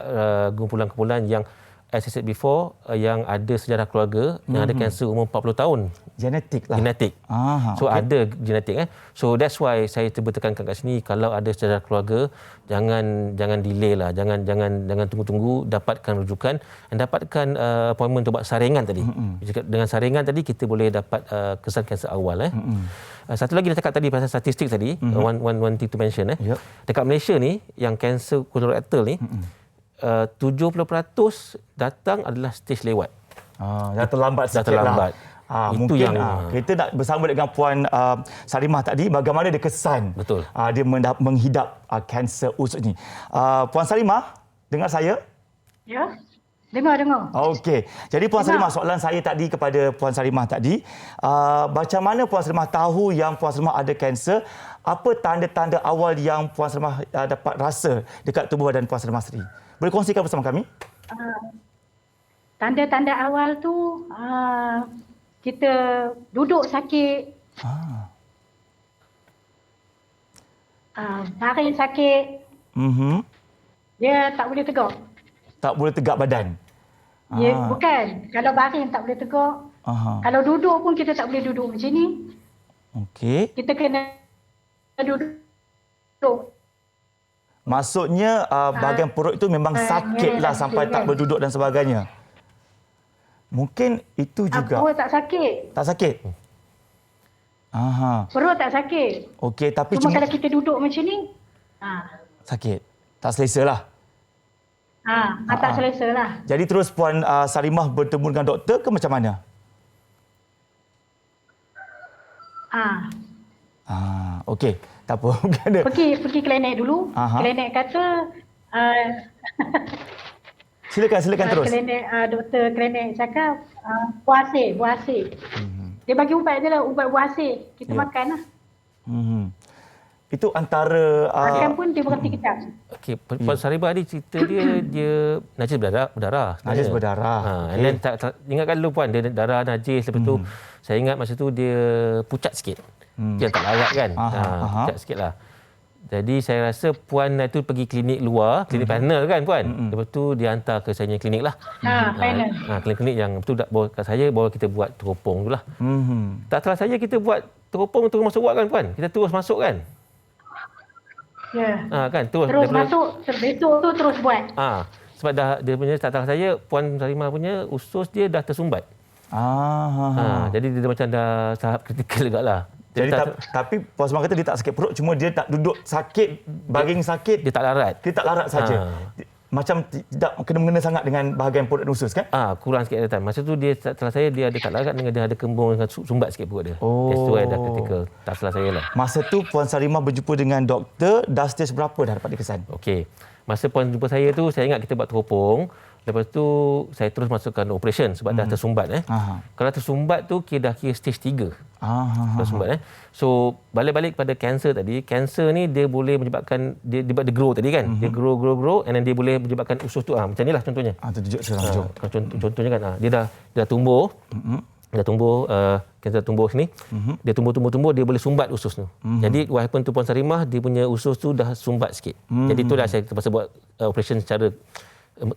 kumpulan-kumpulan yang as I said before yang ada sejarah keluarga yang ada kanser umur 40 tahun. Genetik lah. Genetik. So ada genetik. So that's why saya cuba tekankan kat sini, kalau ada sejarah keluarga jangan delay lah, jangan tunggu-tunggu, dapatkan rujukan dan dapatkan appointment untuk buat saringan tadi. Dengan saringan tadi kita boleh dapat kesan kanser awal. Satu lagi dia cakap tadi pasal statistik tadi, one thing to mention. Dekat Malaysia ni yang kanser kolorektal ni 70% datang adalah stage lewat. Dah terlambat sikit lah. Itu mungkin yang kita nak bersama dengan Puan Sarimah tadi bagaimana dia kesan Betul. Dia menghidap kanser usus ni. Puan Sarimah, dengar saya? Ya. Dengar. Okey. Jadi Puan Sarimah, soalan saya tadi kepada Puan Sarimah tadi, macam mana Puan Sarimah tahu yang Puan Sarimah ada kanser? Apa tanda-tanda awal yang Puan Sarimah dapat rasa dekat tubuh badan Puan Sarimah sendiri? Boleh kongsikan bersama kami? Tanda-tanda awal tu kita duduk sakit. Baring sakit. Dia tak boleh tegak. Tak boleh tegak badan? Ya, bukan. Kalau baring tak boleh tegak. Kalau duduk pun kita tak boleh duduk macam ni. Okey. Kita kena duduk. Maksudnya bahagian perut itu memang sakitlah sampai tak berduduk dan sebagainya. Mungkin itu juga. Perut tak sakit. Tak sakit? Perut tak sakit. Okey, tapi Cuma kalau kita duduk macam ni, sakit. Tak selesa lah. tak selesa lah. Jadi terus Puan Sarimah bertemu dengan doktor ke macam mana? Okey. Tak apa. Mungkin ada. Pergi klinik dulu. Klinik kata Silakan terus. Klinik doktor klinik cakap buah hasil. Dia bagi ubat je lah, ubat buah hasil. Kita makan lah. Itu antara Makan pun dia berhenti kejap. Okey, Puan Saribah ni cerita dia najis berdarah. najis berdarah. And then ingatkan dulu Puan, dia darah najis, lepas tu saya ingat masa tu dia pucat sikit. Dia tak larat kan. Pucat sikitlah. Jadi saya rasa Puan itu pergi klinik luar, klinik panel kan Puan. Lepas tu dia hantar ke saya punya klinik lah. Panel. Klinik yang betul tak bawa kat saya, bawa kita buat teropong tu lah. Tak salah saya kita buat teropong terus masuk wad kan Puan. Kita terus masuk kan. Ya. Kan terus masuk, besok tu terus buat. Sebab dah dia punya tak salah saya Puan Sarimah punya usus dia dah tersumbat. Jadi dia macam dah tahap kritikal jugaklah. Jadi tapi Puan Sarimah kata dia tak sakit perut, cuma dia tak duduk sakit, baring sakit. Dia tak larat. Dia tak larat saja. Macam tidak kena-mengena sangat dengan bahagian perut dan usus kan? Kurang sikit ada time. Masa tu dia tak salah saya dia ada tak larat dengan dia ada kembung dengan sumbat sikit perut dia. That's why dah kritikal. Tak salah saya lah. Masa tu Puan Sarimah berjumpa dengan doktor, dah stage berapa dah dapat dikesan? Okey. Masa Puan jumpa saya tu saya ingat kita buat teropong. Lepas tu saya terus masukkan operation sebab dah tersumbat Kalau tersumbat tu dah kira stage 3. Tersumbat So balik-balik pada kanser tadi, kanser ni dia boleh menyebabkan dia grow tadi kan. Dia grow and then dia boleh menyebabkan usus tu macam nilah contohnya. Tunjuk sekarang. Contohnya kan dia dah tumbuh. Dah tumbuh, kanser tumbuh sini. Dia tumbuh dia boleh sumbat usus tu. Jadi what happen to Puan Sarimah, dia punya usus tu dah sumbat sikit. Jadi itulah saya terpaksa buat operation secara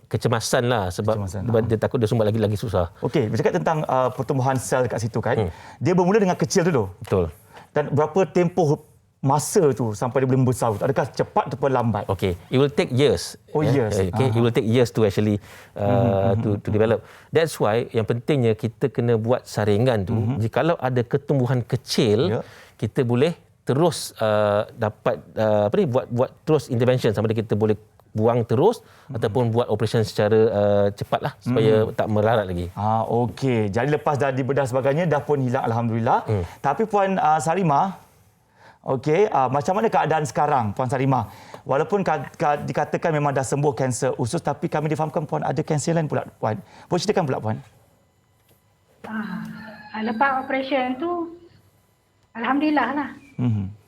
kecemasan lah sebab dia takut dia sumbat lagi susah. Okey, bercakap tentang pertumbuhan sel kat situ kan. Dia bermula dengan kecil dulu. Betul. Dan berapa tempoh masa tu sampai dia boleh membesar? Adakah cepat atau lambat? Okey, it will take years. Years. Okay, it will take years to actually to develop. That's why yang pentingnya kita kena buat saringan tu. Jikalau ada ketumbuhan kecil, kita boleh terus dapat buat terus intervention sama ada kita boleh buang terus ataupun buat operation secara cepatlah supaya tak melarat lagi. Okey. Jadi lepas dah dibedah sebagainya dah pun hilang alhamdulillah. Tapi Puan Sarimah, okey, macam mana keadaan sekarang Puan Sarimah? Walaupun dikatakan memang dah sembuh kanser usus, tapi kami difahamkan Puan ada kanser lain pula Puan. Boleh ceritakan pula Puan? Lepas operation tu alhamdulillah lah.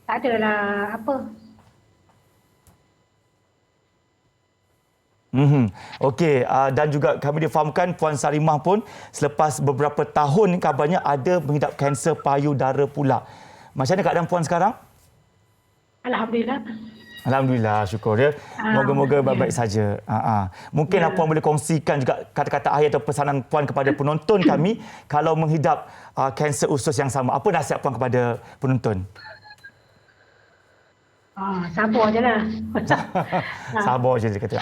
Tak adalah apa. Okey, dan juga kami difahamkan Puan Sarimah pun selepas beberapa tahun kabarnya ada mengidap kanser payudara pula. Macam mana keadaan Puan sekarang? Alhamdulillah. Alhamdulillah, syukur ya. Moga-moga baik-baik saja. Mungkin Puan boleh kongsikan juga kata-kata akhir atau pesanan Puan kepada penonton kami kalau menghidap kanser usus yang sama. Apa nasihat Puan kepada penonton? Sabar je lah. Sabar je dia kata.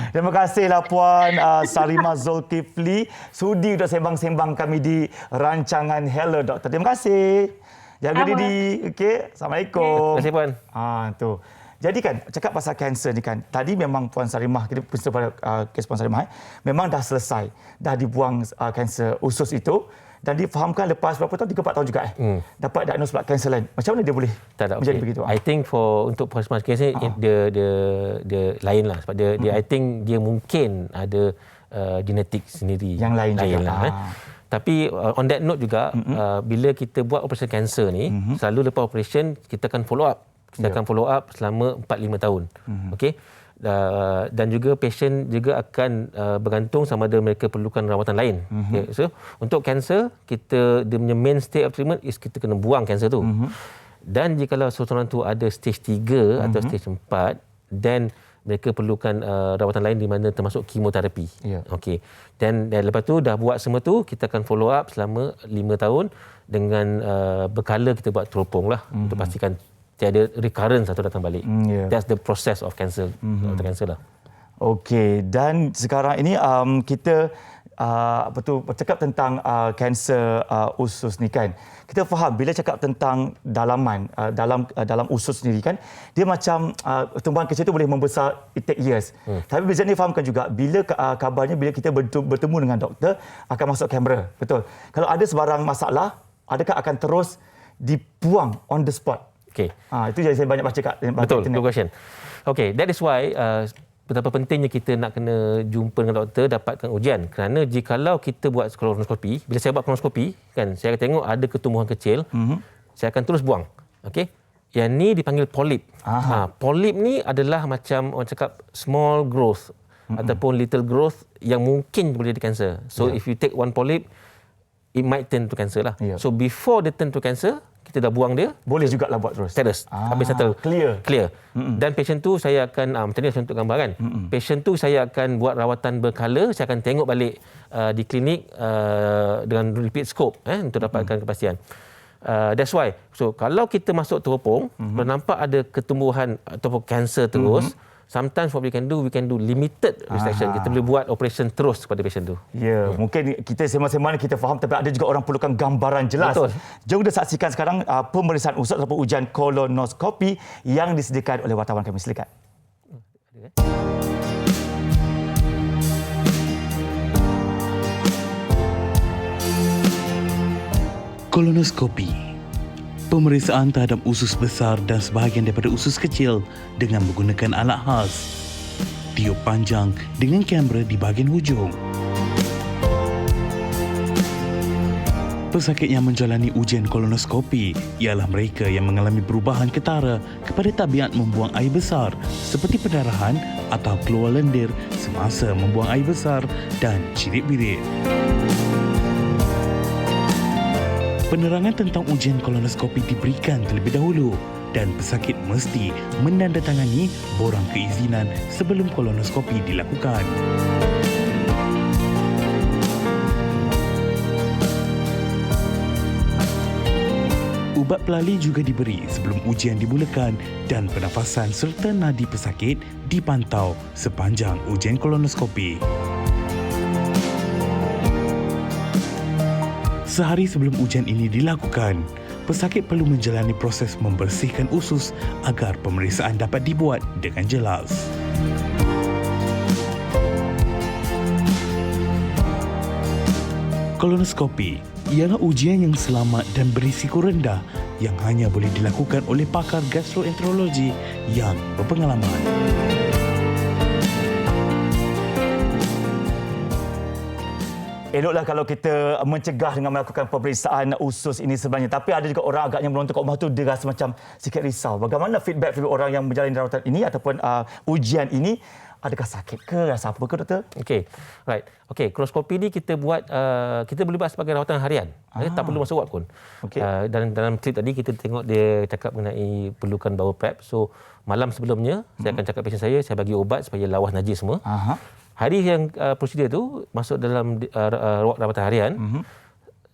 Terima kasihlah Puan Sarimah Zulkifli sudi untuk sembang-sembang kami di rancangan Hello Doktor. Terima kasih. Jaga diri. Okey. Assalamualaikum. Terima kasih Puan. Tu. Jadi kan cakap pasal kanser ni kan. Tadi memang Puan Sarimah, kita bercerita pada kes Puan Sarimah memang dah selesai. Dah dibuang kanser usus itu. Dan difahamkan lepas berapa tahun, 3-4 tahun juga dapat diagnos pula kanser lain. Macam mana dia boleh menjadi begitu? I think untuk Puan Sarimah kanser dia lain lah. Sebab dia I think dia mungkin ada genetik sendiri. Yang lain juga. Lah. Tapi on that note juga, bila kita buat operasi kanser ni, selalu lepas operation kita akan follow up. Kita akan follow up selama 4-5 tahun. Okey. Dan juga pasien juga akan bergantung sama ada mereka perlukan rawatan lain. Okay. So untuk kanser, dia punya mainstay of treatment is kita kena buang kanser tu. Dan jikalau seseorang tu ada stage 3 atau stage 4, then mereka perlukan rawatan lain di mana termasuk kemoterapi. Okey. Dan lepas tu dah buat semua tu, kita akan follow up selama 5 tahun dengan berkala kita buat teropong lah untuk pastikan tiada recurrence atau datang balik. That's the process of cancer. Cancer lah. Okey, dan sekarang ini kita bercakap tentang kanser usus ni kan. Kita faham bila cakap tentang dalaman dalam usus sendiri kan, dia macam tumbuhan kecil tu boleh membesar, it take years. Tapi bila ni fahamkan juga bila kabarnya bila kita bertemu dengan doktor akan masuk kamera. Betul. Kalau ada sebarang masalah, adakah akan terus dibuang on the spot. Okey. Itu yang saya banyak baca kat Betul, internet. good question. Okay, that is why betapa pentingnya kita nak kena jumpa dengan doktor, dapatkan ujian. Kerana jikalau kita buat kolonoskopi, bila saya buat kolonoskopi, kan, saya akan tengok ada ketumbuhan kecil, saya akan terus buang. Okey. Yang ni dipanggil polip. Polip ni adalah macam orang cakap small growth ataupun little growth yang mungkin boleh jadi kanser. So if you take one polyp, it might turn to cancer lah. So before dia turn to cancer, kita dah buang dia. Boleh jugalah buat terus. Terus. Habis settle. Clear. Dan patient tu saya akan, macam ni saya untuk gambar kan. Patient tu saya akan buat rawatan berkala, saya akan tengok balik di klinik dengan repeat scope untuk dapatkan kepastian. That's why. So kalau kita masuk teropong, kalau nampak ada ketumbuhan ataupun kanser terus, sometimes what we can do limited resection. Kita boleh buat operation terus kepada patient tu. Mungkin kita sembang-sembang kita faham, tapi ada juga orang perlukan gambaran jelas. Betul. Jom kita saksikan sekarang pemeriksaan usus ataupun ujian kolonoskopi yang disediakan oleh wartawan kami. Silakan. Kolonoskopi, pemeriksaan terhadap usus besar dan sebahagian daripada usus kecil dengan menggunakan alat khas. Tiup panjang dengan kamera di bahagian hujung. Pesakit yang menjalani ujian kolonoskopi ialah mereka yang mengalami perubahan ketara kepada tabiat membuang air besar seperti pendarahan atau keluar lendir semasa membuang air besar dan cirit-birit. Penerangan tentang ujian kolonoskopi diberikan terlebih dahulu dan pesakit mesti menandatangani borang keizinan sebelum kolonoskopi dilakukan. Ubat pelali juga diberi sebelum ujian dimulakan dan pernafasan serta nadi pesakit dipantau sepanjang ujian kolonoskopi. Sehari sebelum ujian ini dilakukan, pesakit perlu menjalani proses membersihkan usus agar pemeriksaan dapat dibuat dengan jelas. Kolonoskopi ialah ujian yang selamat dan berisiko rendah yang hanya boleh dilakukan oleh pakar gastroenterologi yang berpengalaman. Eloklah kalau kita mencegah dengan melakukan pemeriksaan usus ini sebenarnya. Tapi ada juga orang agaknya menonton kat rumah tu, dia rasa macam sikit risau. Bagaimana feedback orang yang menjalani rawatan ini ataupun ujian ini? Adakah sakit ke? Rasa apa ke, doktor? Okey. Right. Okey, kolonoskopi ni kita buat kita boleh buat sebagai rawatan harian. Tak perlu masuk ward pun. Okey. Dan dalam klip tadi kita tengok dia cakap mengenai perlukan bowel prep. So malam sebelumnya saya akan cakap patient saya bagi ubat supaya lawas najis semua. Hari yang prosedur tu masuk dalam ward rawatan harian,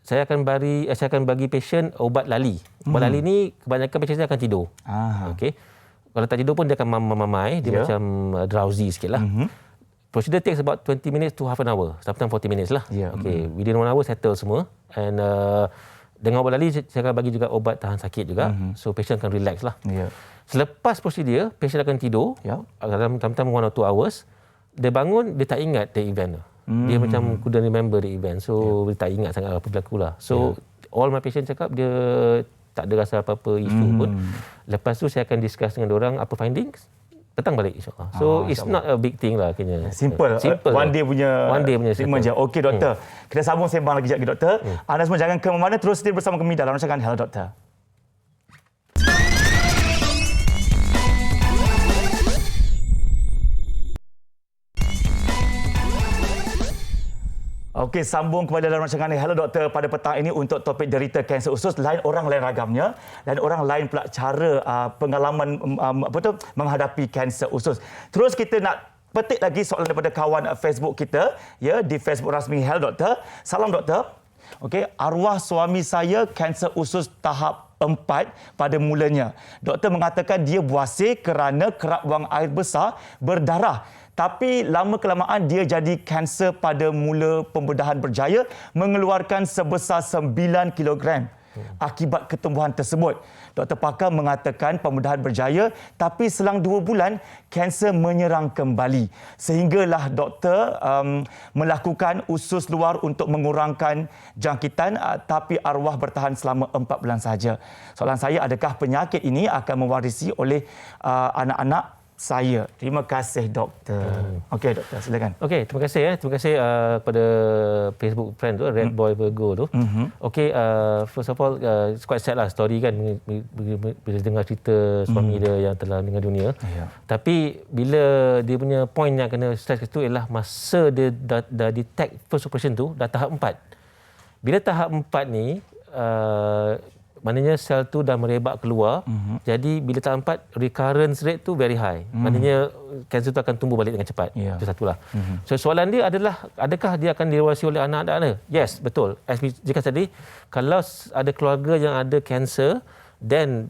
saya akan bagi patient ubat lali. Ubat lali ni kebanyakan patient saya akan tidur. Okey. Kalau tak tidur pun dia akan mamai, dia macam drowsy sikitlah. Procedure takes about 20 minutes to half an hour, sometimes 40 minutes lah. Okey, within 1 hour settle semua. And dengan ubat lali saya akan bagi juga ubat tahan sakit juga. So patient akan relax lah. Selepas prosedur, patient akan tidur dalam sometimes 1 or 2 hours. Dia bangun, dia tak ingat the event tu. Dia macam couldn't remember the event. So, dia tak ingat sangat apa berlaku lah. So, all my patient cakap dia tak ada rasa apa-apa isu pun. Lepas tu, saya akan discuss dengan diorang apa findings. Petang balik insyaAllah. So, it's not a big thing lah akhirnya. Simple. One day punya treatment je. Okey, doktor. Kita sambung sembang lagi sekejap, doktor. Anda semua jangan ke mana-mana. Terus setia bersama kami dalam rancangan Hello Doktor. Okey, sambung kembali dalam rancangan Hello Doktor pada petang ini untuk topik derita kanser usus. Lain orang lain ragamnya dan orang lain pula cara pengalaman menghadapi kanser usus. Terus kita nak petik lagi soalan daripada kawan Facebook kita di Facebook rasmi Hello Doktor. Salam doktor. Okey, arwah suami saya kanser usus tahap 4 pada mulanya. Doktor mengatakan dia buasir kerana kerap buang air besar berdarah. Tapi lama-kelamaan dia jadi kanser pada mula pembedahan berjaya mengeluarkan sebesar 9 kilogram. akibat ketumbuhan tersebut. Dr. Pakar mengatakan pembedahan berjaya, tapi selang 2 bulan kanser menyerang kembali. Sehinggalah doktor melakukan usus luar untuk mengurangkan jangkitan, tapi arwah bertahan selama 4 bulan sahaja. Soalan saya, adakah penyakit ini akan mewarisi oleh anak-anak saya? Terima kasih doktor. Okey doktor, silakan. Okey, terima kasih terima kasih kepada Facebook friend tu, Red Boy Virgo tu. Okey, first of all it's quite sad lah story kan, bila dengar cerita suami dia yang telah meninggal dunia. Tapi bila dia punya point yang kena stress tu ialah masa dia dah detect first operation tu dah tahap 4. Bila tahap 4 ni maknanya sel tu dah merebak keluar. Jadi bila tahap 4 recurrence rate tu very high. Maknanya kanser tu akan tumbuh balik dengan cepat. Itu satulah. So soalan dia adalah adakah dia akan diwarisi oleh anak-anak? Yes, betul. As jika tadi, kalau ada keluarga yang ada kanser, then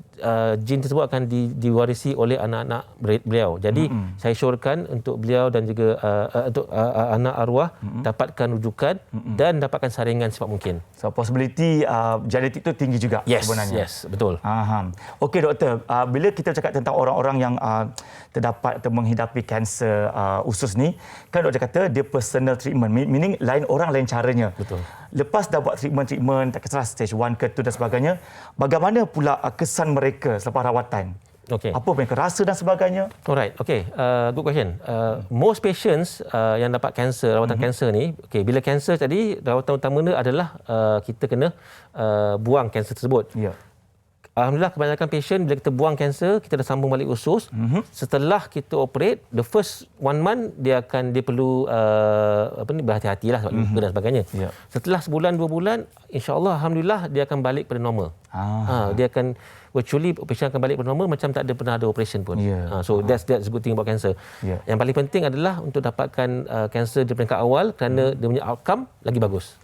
jin tersebut akan diwarisi oleh anak-anak beliau. Jadi saya syorkan untuk beliau dan juga untuk anak arwah dapatkan rujukan dan dapatkan saringan secepat mungkin. So possibility genetik itu tinggi juga sebenarnya. Yes, betul. Okey doktor, bila kita cakap tentang orang-orang yang terdapat atau menghidapi kanser usus ni, kan doktor kata dia personal treatment, meaning lain orang lain caranya. Betul. Lepas dah buat treatment, tak kisahlah stage 1 ke 2 dan sebagainya, bagaimana pula kesan mereka selepas rawatan? Okey. Apa mereka rasa dan sebagainya? Alright, okay. Good question. Most patients yang dapat kanser, rawatan kanser ni, okay, bila kanser tadi, rawatan utamanya adalah kita kena buang kanser tersebut. Ya. Alhamdulillah kebanyakan pasien bila kita buang kanser, kita dah sambung balik usus. Setelah kita operate, the first 1 month dia perlu berhati-hatilah sebab luka dan sebagainya. Yeah. Setelah sebulan 2 bulan, insya-Allah alhamdulillah dia akan balik pada normal. Dia akan virtually patient akan balik pada normal macam tak ada pernah ada operation pun. So that's a good thing about cancer. Yang paling penting adalah untuk dapatkan kanser di peringkat awal kerana dia punya outcome lagi bagus.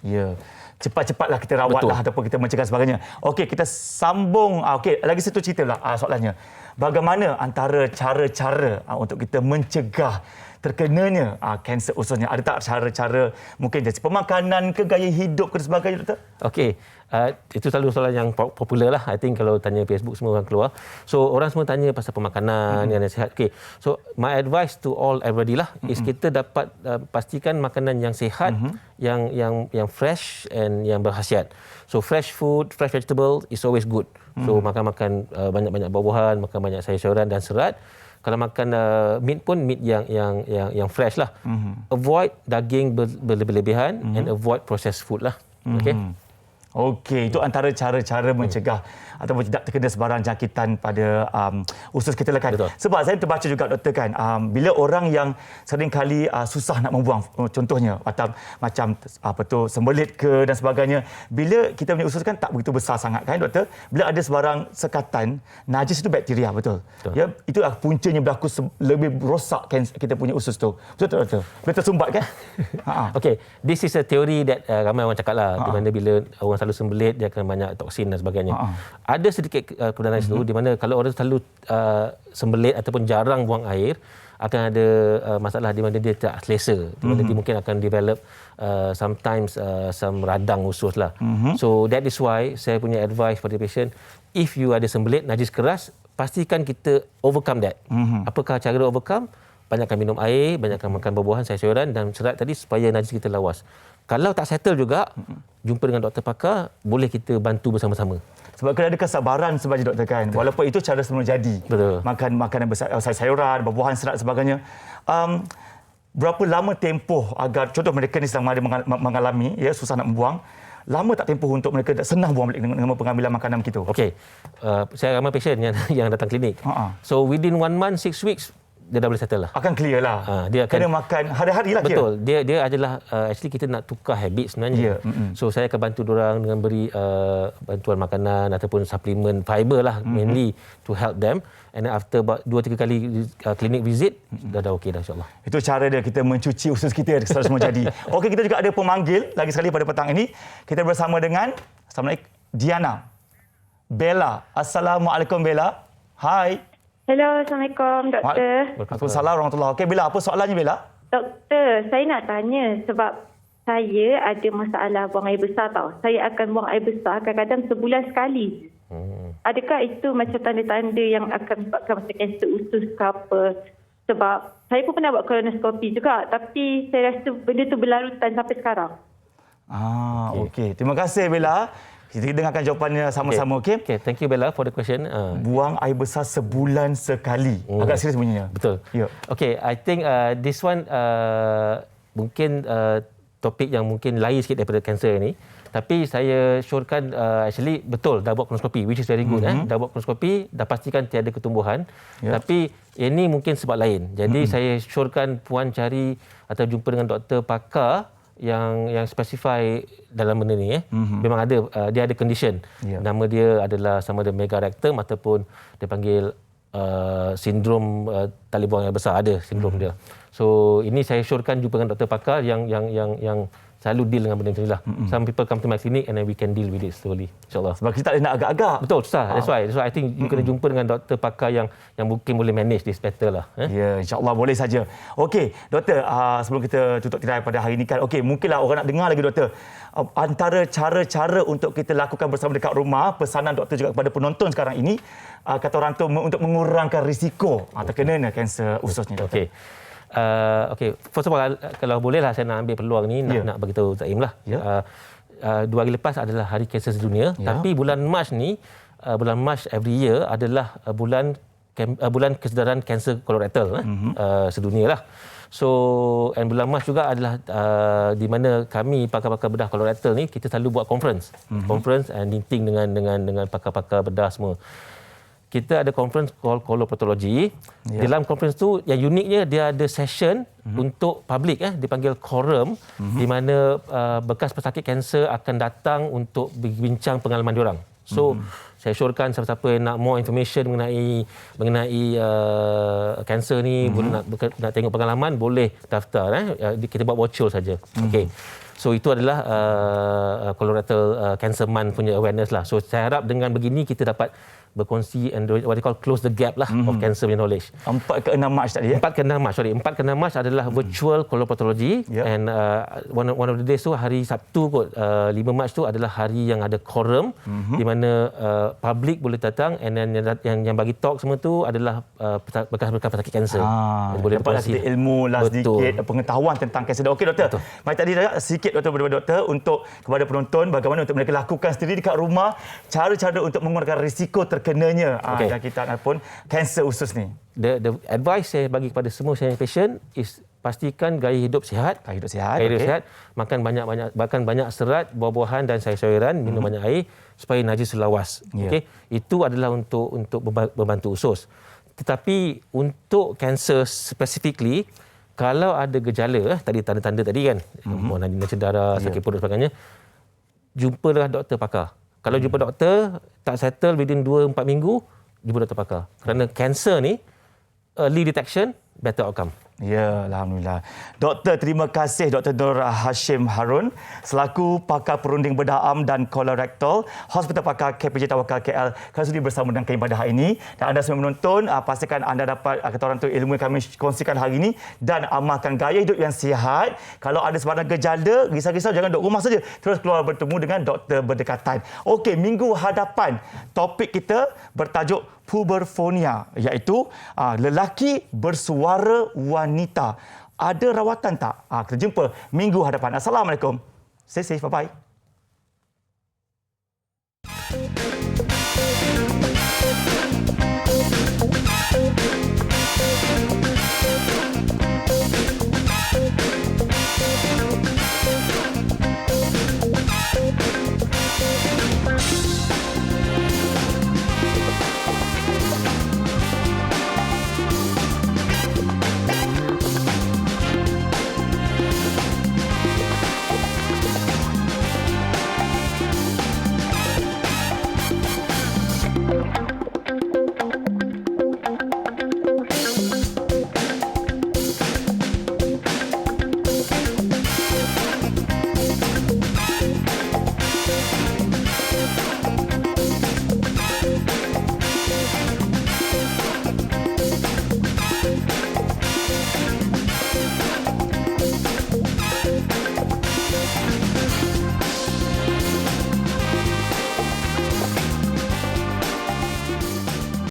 Cepat-cepatlah kita rawatlah ataupun kita mencegah sebagainya. Okey, kita sambung. Okey, lagi satu ceritalah soalannya. Bagaimana antara cara-cara untuk kita mencegah terkenanya kanser ususnya? Ada tak cara-cara mungkin dari pemakanan ke gaya hidup ke sebagainya doktor? Okey, itu selalu soalan yang popular lah. I think kalau tanya Facebook semua orang keluar. So orang semua tanya pasal pemakanan yang sihat. Okey, so my advice to all everybody lah is kita dapat pastikan makanan yang sihat, yang fresh and yang berkhasiat. So fresh food, fresh vegetable is always good. So makan banyak-banyak buah-buahan, makan banyak sayur-sayuran dan serat. Kalau makan meat pun meat yang fresh lah. Avoid daging berlebihan and avoid processed food lah. Okey, itu antara cara-cara mencegah ataupun tidak terkena sebarang jangkitan pada usus kita lah kan. Betul. Sebab saya terbaca juga doktor kan, bila orang yang sering kali susah nak membuang, contohnya macam sembelit ke dan sebagainya, bila kita punya usus kan tak begitu besar sangat kan doktor, bila ada sebarang sekatan, najis itu bakteria, betul. Ya, itu puncanya berlaku lebih rosak kan kita punya usus tu. Betul tak doktor? Bila tersumbat kan? Okey, this is a theory that ramai orang cakap lah, di mana bila orang selalu sembelit dia akan banyak toksin dan sebagainya. Ada sedikit kebenaran itu di mana kalau orang selalu sembelit ataupun jarang buang air, akan ada masalah di mana dia tak selesa, di mana dia mungkin akan develop sometimes some radang usus lah. So that is why saya punya advice pada patient, if you ada sembelit najis keras, pastikan kita overcome that. Apakah cara overcome? Banyakkan minum air, banyakkan makan buah-buahan, sayur-sayuran dan serat tadi supaya najis kita lawas. Kalau tak settle juga, jumpa dengan doktor pakar, boleh kita bantu bersama-sama. Sebab kena ada kesabaran sebagai doktor kan. Walaupun itu cara semula jadi. Betul. Makan makanan sayur-sayuran, buah-buahan, serat sebagainya. Berapa lama tempoh agar contoh mereka ni sedang ada mengalami susah nak membuang, lama tak tempoh untuk mereka senang buang balik dengan pengambilan makanan begitu? Okey. Saya ramai pasien yang datang klinik. So within 1 month, 6 weeks dia dah boleh settle lah. Akan clear lah. Dia akan kena makan hari-hari lah. Betul. Dia adalah actually kita nak tukar habit sebenarnya. So saya akan bantu diorang dengan beri bantuan makanan ataupun suplemen fiber lah mainly to help them. And then after about 2-3 kali clinic visit dah okey dah insya-Allah. Itu cara dia kita mencuci usus kita semua jadi. Okey, kita juga ada pemanggil lagi sekali pada petang ini. Kita bersama dengan Assalamualaikum Diana. Bella. Assalamualaikum Bella. Hai. Hello, Assalamualaikum Doktor. Waalaikumsalam warahmatullahi. Okey Bella, apa soalannya Bella? Doktor, saya nak tanya sebab saya ada masalah buang air besar tau. Saya akan buang air besar kadang-kadang sebulan sekali. Adakah itu macam tanda-tanda yang akan sebabkan macam kanser usus ke apa? Sebab saya pun pernah buat kolonoskopi juga, tapi saya rasa benda tu berlarutan sampai sekarang. Okey. Terima kasih Bella. Kita dengarkan jawapannya sama-sama, okey? Okay, thank you Bella for the question. Buang air besar sebulan sekali. Agak serius bunyinya. Betul. Ya. Okay, I think this one mungkin topik yang mungkin lain sikit daripada kanser ni. Tapi saya syorkan actually betul dah buat kolonoskopi, which is very good. Dah buat kolonoskopi, dah pastikan tiada ketumbuhan. Tapi ini mungkin sebab lain. Jadi saya syorkan puan cari atau jumpa dengan doktor pakar yang specify dalam benda ni. Memang ada, dia ada condition. Nama dia adalah sama ada megarectum ataupun dia panggil sindrom tali buang air besar, ada sindrom dia. So ini saya syorkan jumpa dengan doktor pakar yang selalu deal dengan benda macam inilah. Some people come to my clinic and then we can deal with it slowly, insyaAllah. Sebab kita tak boleh nak agak-agak. Betul, susah. That's why I think you kena jumpa dengan doktor pakar yang mungkin boleh manage this better lah. Ya, insyaAllah boleh saja. Okey, doktor, sebelum kita tutup tirai pada hari ini kan, okey, mungkinlah orang nak dengar lagi doktor. Antara cara-cara untuk kita lakukan bersama dekat rumah, pesanan doktor juga kepada penonton sekarang ini, kata orang tu untuk mengurangkan risiko terkena kanser usus ni, doktor. Okey, first of all, kalau bolehlah saya nak ambil peluang ni nak bagi tahu Zaim lah. 2 hari lepas adalah Hari Kanser Sedunia, tapi bulan Mac ni, bulan Mac every year adalah bulan kesedaran kanser kolorektal sedunia lah. So, and bulan Mac juga adalah di mana kami pakar-pakar bedah kolorektal ni kita selalu buat conference and meeting dengan pakar-pakar bedah semua. Kita ada conference called Coloproctology. Dalam conference tu yang uniknya dia ada session untuk public, dipanggil quorum, di mana bekas pesakit kanser akan datang untuk berbincang pengalaman diorang. So saya syorkan siapa-siapa yang nak more information mengenai kanser ni, nak tengok pengalaman, boleh daftar. Kita buat virtual saja. Okey. So itu adalah colorectal cancer month punya awareness lah. So saya harap dengan begini kita dapat berkongsi and what they call close the gap lah of cancer knowledge. 4 ke 6 Mac tadi 4 ke 6 Mac, 4 ke 6 Mac adalah virtual coloproctology and one of the days tu hari Sabtu kot, 5 Mac tu adalah hari yang ada quorum di mana public boleh datang and then yang bagi talk semua tu adalah bekas-bekas pesakit kanser. Boleh dapat sedikit ilmu lah, sedikit pengetahuan tentang kanser. Okey doktor. Mari tadi sikit doktor berdua doktor untuk kepada penonton bagaimana untuk mereka lakukan sendiri dekat rumah cara-cara untuk mengurangkan risiko terkenanya dan kita pun kanser usus ni. The advice saya bagi kepada semua saya patient is pastikan gaya hidup sihat. Gaya hidup sihat, makan banyak serat, buah-buahan dan sayur-sayuran, minum banyak air supaya najis lawas. Okey, itu adalah untuk membantu usus. Tetapi untuk kanser specifically, kalau ada gejala tadi tanda-tanda tadi kan, nacin darah, sakit perut dan sebagainya, jumpalah doktor pakar. Kalau jumpa doktor tak settle within 2-4 minggu, jumpa doktor pakar. Kerana kanser ni early detection, better outcome. Ya, alhamdulillah. Doktor, terima kasih Dr. Nur Hashim Harun selaku pakar perunding bedah am dan kolorektal Hospital Pakar KPJ Tawakal KL kerana sudi bersama dengan kami pada hari ini. Dan anda semua menonton, pastikan anda dapat kata orang tu ilmu yang kami kongsikan hari ini dan amalkan gaya hidup yang sihat. Kalau ada sebarang gejala, risau-risau jangan duduk rumah saja. Terus keluar bertemu dengan doktor berdekatan. Okey, minggu hadapan topik kita bertajuk puberfonia, iaitu lelaki bersuara wanita. Ada rawatan tak? Kita jumpa minggu hadapan. Assalamualaikum. Stay safe. Bye-bye.